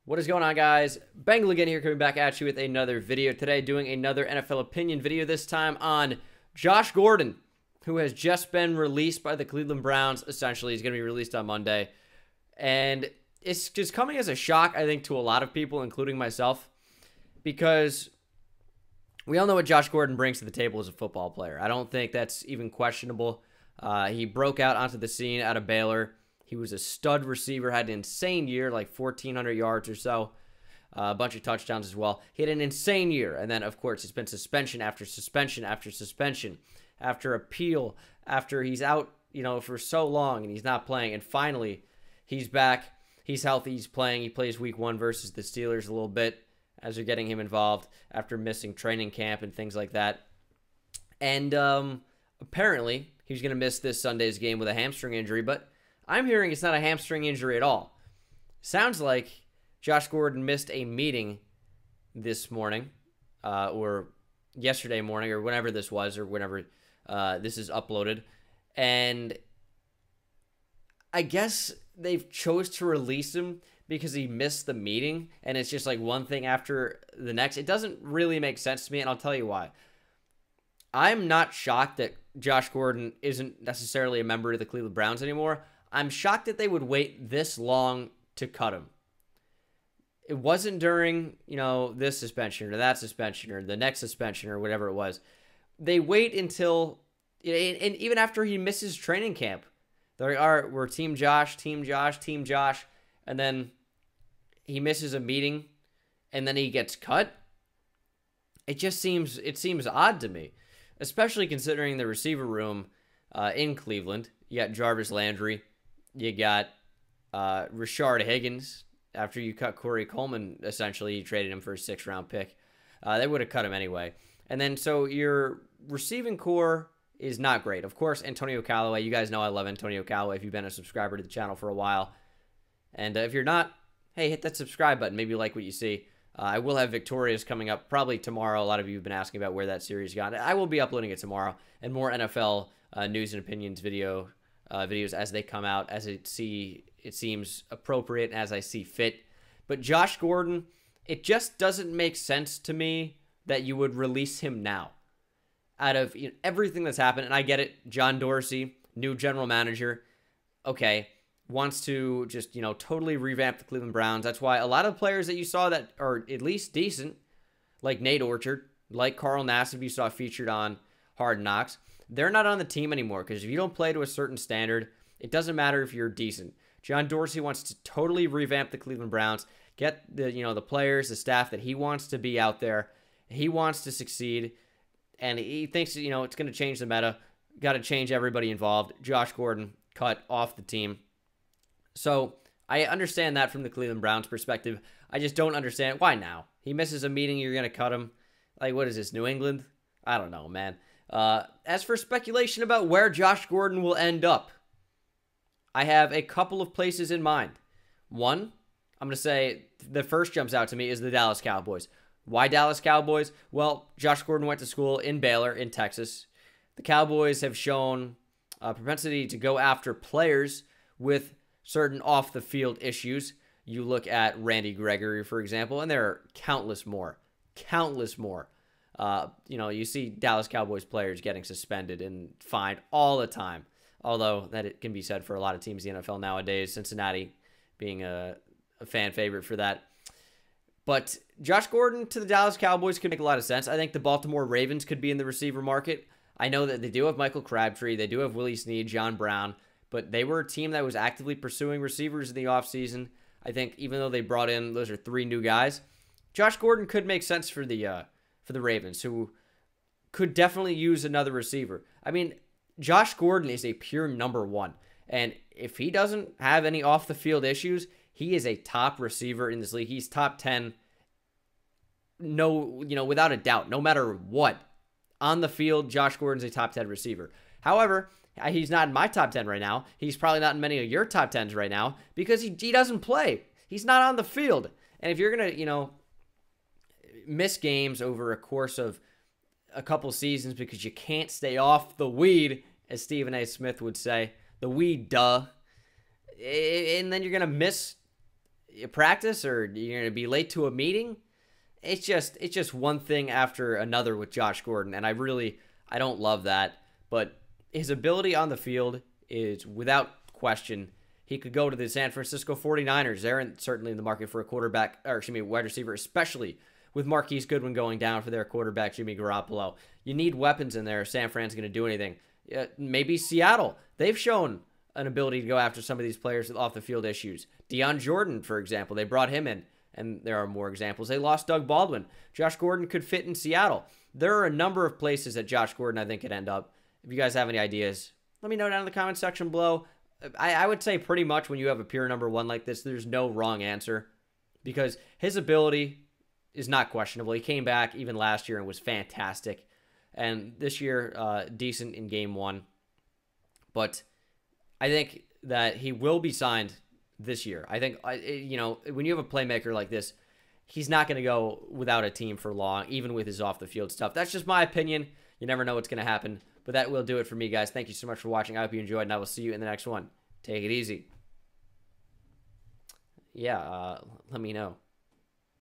What is going on, guys? Bengal again here, coming back at you with another video. Today, doing another NFL opinion video, this time on Josh Gordon, who has just been released by the Cleveland Browns. Essentially, he's going to be released on Monday. And it's just coming as a shock, I think, to a lot of people, including myself, because we all know what Josh Gordon brings to the table as a football player. I don't think that's even questionable. He broke out onto the scene out of Baylor. He was a stud receiver, had an insane year, like 1,400 yards or so, a bunch of touchdowns as well. He had an insane year, and then, of course, it's been suspension after suspension after suspension, after appeal, after he's out, for so long, and he's not playing, and finally, he's back, he's healthy, he's playing, he plays week 1 versus the Steelers a little bit, as they're getting him involved after missing training camp and things like that. And apparently, he's going to miss this Sunday's game with a hamstring injury, but I'm hearing it's not a hamstring injury at all. Sounds like Josh Gordon missed a meeting this morning, or yesterday morning, or whenever this was, or whenever this is uploaded. And I guess they've chose to release him because he missed the meeting, and it's just like one thing after the next. It doesn't really make sense to me, and I'll tell you why. I'm not shocked that Josh Gordon isn't necessarily a member of the Cleveland Browns anymore. I'm shocked that they would wait this long to cut him. It wasn't during, this suspension or that suspension or the next suspension or whatever it was. They wait until, and even after he misses training camp, they're like, we're Team Josh, Team Josh, Team Josh, and then he misses a meeting, and then he gets cut. It seems odd to me, especially considering the receiver room in Cleveland. You got Jarvis Landry. You got Rashard Higgins. After you cut Corey Coleman, essentially, you traded him for a 6th-round pick. They would have cut him anyway. And then, so your receiving core is not great. Of course, Antonio Callaway. You guys know I love Antonio Callaway if you've been a subscriber to the channel for a while. And if you're not, hey, hit that subscribe button. Maybe you like what you see. I will have Victorious coming up probably tomorrow. A lot of you have been asking about where that series got. I will be uploading it tomorrow. And more NFL news and opinions videos as they come out, as it seems appropriate, as I see fit. But Josh Gordon, it just doesn't make sense to me that you would release him now. Out of everything that's happened, and I get it, John Dorsey, new general manager, okay, wants to just, totally revamp the Cleveland Browns. That's why a lot of players that you saw that are at least decent, like Nate Orchard, like Carl Nassib you saw featured on Hard Knocks, they're not on the team anymore, because if you don't play to a certain standard, it doesn't matter if you're decent. John Dorsey wants to totally revamp the Cleveland Browns, get the players, the staff that he wants to be out there. He wants to succeed, and he thinks it's going to change the meta. Got to change everybody involved. Josh Gordon cut off the team. So I understand that from the Cleveland Browns perspective. I just don't understand why now. He misses a meeting, you're going to cut him. Like, what is this, New England? I don't know, man. As for speculation about where Josh Gordon will end up, I have a couple of places in mind. One, I'm going to say the first jumps out to me is the Dallas Cowboys. Why Dallas Cowboys? Well, Josh Gordon went to school in Baylor in Texas. The Cowboys have shown a propensity to go after players with certain off-the-field issues. You look at Randy Gregory, for example, and there are countless more. Countless more. You see Dallas Cowboys players getting suspended and fined all the time. Although that it can be said for a lot of teams in the NFL nowadays, Cincinnati being a fan favorite for that. But Josh Gordon to the Dallas Cowboys could make a lot of sense. I think the Baltimore Ravens could be in the receiver market. I know that they do have Michael Crabtree. They do have Willie Snead, John Brown. But they were a team that was actively pursuing receivers in the offseason. I think even though they brought in, those are 3 new guys, Josh Gordon could make sense for the Ravens, who could definitely use another receiver. I mean, Josh Gordon is a pure number 1. And if he doesn't have any off-the-field issues, he is a top receiver in this league. He's top 10, without a doubt, no matter what. On the field, Josh Gordon's a top 10 receiver. However, he's not in my top 10 right now. He's probably not in many of your top 10s right now because he doesn't play. He's not on the field. And if you're going to, miss games over a course of a couple seasons because you can't stay off the weed, as Stephen A. Smith would say, the weed, duh. And then you're going to miss practice or you're going to be late to a meeting. It's just one thing after another with Josh Gordon, and I don't love that. But his ability on the field is without question. He could go to the San Francisco 49ers. They're certainly in the market for a wide receiver, especially with Marquise Goodwin going down for their quarterback, Jimmy Garoppolo. You need weapons in there if San Fran's going to do anything. Maybe Seattle. They've shown an ability to go after some of these players with off-the-field issues. Deion Jordan, for example, they brought him in, and there are more examples. They lost Doug Baldwin. Josh Gordon could fit in Seattle. There are a number of places that Josh Gordon, I think, could end up. If you guys have any ideas, let me know down in the comment section below. I would say pretty much when you have a pure number one like this, there's no wrong answer because his ability is not questionable. He came back even last year and was fantastic. And this year, decent in game one. But I think that he will be signed this year. I think, when you have a playmaker like this, he's not going to go without a team for long, even with his off-the-field stuff. That's just my opinion. You never know what's going to happen. But that will do it for me, guys. Thank you so much for watching. I hope you enjoyed, and I will see you in the next one. Take it easy. Yeah, let me know.